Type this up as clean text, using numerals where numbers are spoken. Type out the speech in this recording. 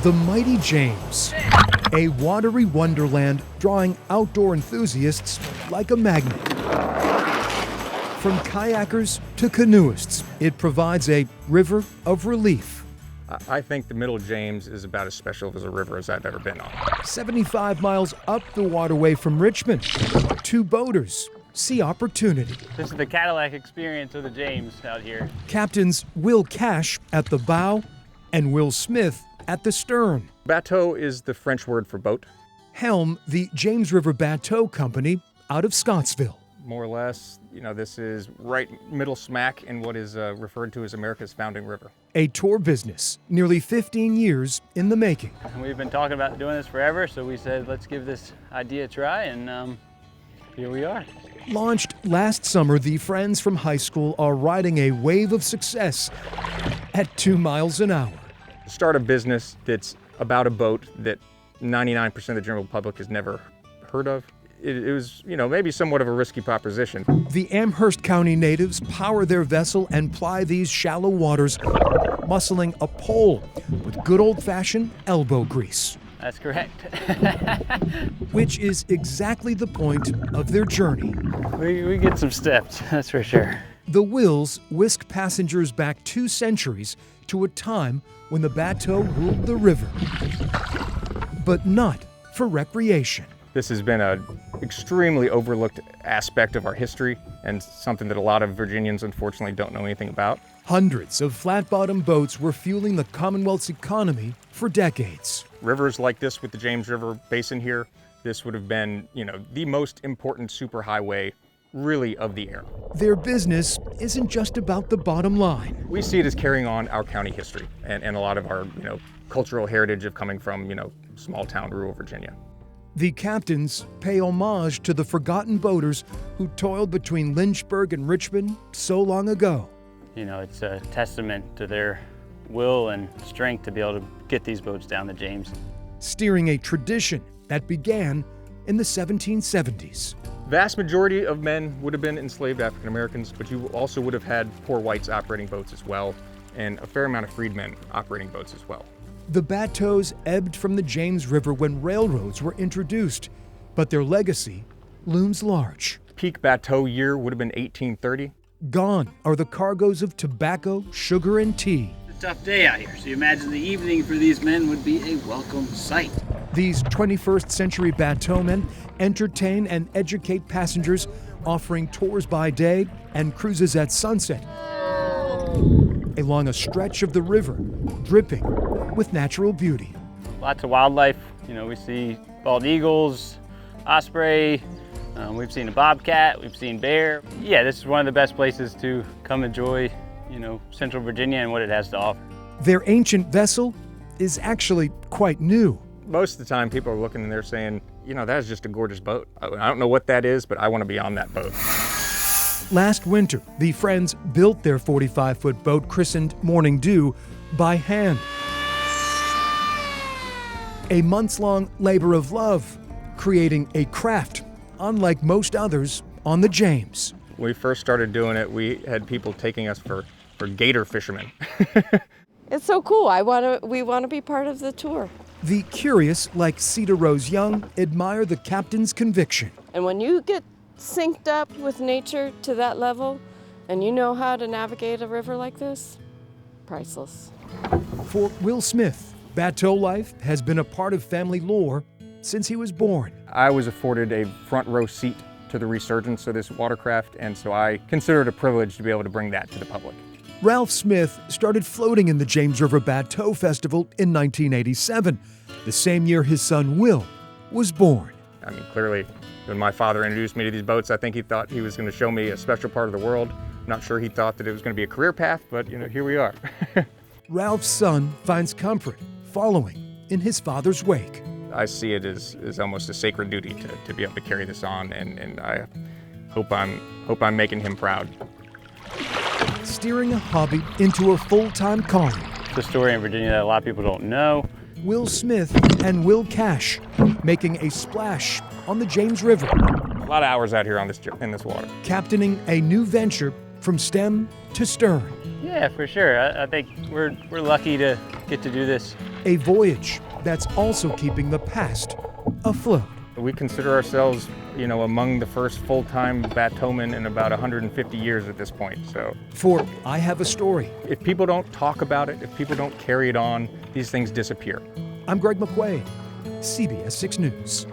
The mighty James, a watery wonderland drawing outdoor enthusiasts like a magnet. From kayakers to canoeists, it provides a river of relief. I think the Middle James is about as special as a river as I've ever been on. 75 miles up the waterway from Richmond, two boaters see opportunity. This is the Cadillac experience of the James out here. Captains Will Cash at the bow and Will Smith at the stern. Bateau is the French word for boat. Helm the James River Bateau Company out of Scottsville. More or less, this is right middle smack in what is referred to as America's founding river. A tour business, nearly 15 years in the making. And we've been talking about doing this forever, so we said, let's give this idea a try, and here we are. Launched last summer, the friends from high school are riding a wave of success at 2 miles an hour. Start a business that's about a boat that 99% of the general public has never heard of. It was, maybe somewhat of a risky proposition. The Amherst County natives power their vessel and ply these shallow waters, muscling a pole with good old-fashioned elbow grease. That's correct. Which is exactly the point of their journey. We get some steps, that's for sure. The Wills whisk passengers back 2 centuries to a time when the Bateau ruled the river. But not for recreation. This has been an extremely overlooked aspect of our history and something that a lot of Virginians unfortunately don't know anything about. Hundreds of flat-bottom boats were fueling the Commonwealth's economy for decades. Rivers like this with the James River Basin here, this would have been, the most important superhighway really of the era. Their business isn't just about the bottom line. We see it as carrying on our county history and a lot of our, cultural heritage of coming from, small town rural Virginia. The captains pay homage to the forgotten boaters who toiled between Lynchburg and Richmond so long ago. It's a testament to their will and strength to be able to get these boats down the James. Steering a tradition that began in the 1770s. Vast majority of men would have been enslaved African Americans, but you also would have had poor whites operating boats as well, and a fair amount of freedmen operating boats as well. The Bateaus ebbed from the James River when railroads were introduced, but their legacy looms large. Peak Bateau year would have been 1830. Gone are the cargoes of tobacco, sugar, and tea. It's a tough day out here, so you imagine the evening for these men would be a welcome sight. These 21st century Bateau men entertain and educate passengers, offering tours by day and cruises at sunset along a stretch of the river, dripping with natural beauty. Lots of wildlife. We see bald eagles, osprey, we've seen a bobcat, we've seen bear. Yeah, this is one of the best places to come enjoy, Central Virginia and what it has to offer. Their ancient vessel is actually quite new. Most of the time people are looking and they're saying, that is just a gorgeous boat. I don't know what that is, but I want to be on that boat. Last winter, the friends built their 45-foot boat christened Morning Dew by hand. A months-long labor of love, creating a craft unlike most others on the James. When we first started doing it, we had people taking us for gator fishermen. It's so cool. We want to be part of the tour. The curious, like Cedar Rose Young, admire the captain's conviction. And when you get synced up with nature to that level, and you know how to navigate a river like this, priceless. For Will Smith, Bateau life has been a part of family lore since he was born. I was afforded a front row seat to the resurgence of this watercraft, and so I consider it a privilege to be able to bring that to the public. Ralph Smith started floating in the James River Bateau Festival in 1987, the same year his son Will was born. Clearly, when my father introduced me to these boats, I think he thought he was going to show me a special part of the world. I'm not sure he thought that it was going to be a career path, but here we are. Ralph's son finds comfort following in his father's wake. I see it as almost a sacred duty to be able to carry this on, and I hope I'm making him proud. Steering a hobby into a full-time calling. It's a story in Virginia that a lot of people don't know. Will Smith and Will Cash making a splash on the James River. A lot of hours out here in this water. Captaining a new venture from stem to stern. Yeah, for sure. I think we're lucky to get to do this. A voyage that's also keeping the past afloat. We consider ourselves, among the first full-time bateaumen in about 150 years at this point. So For I Have a Story, if people don't talk about it, if people don't carry it on, these things disappear. I'm Greg McQuaid, CBS 6 News.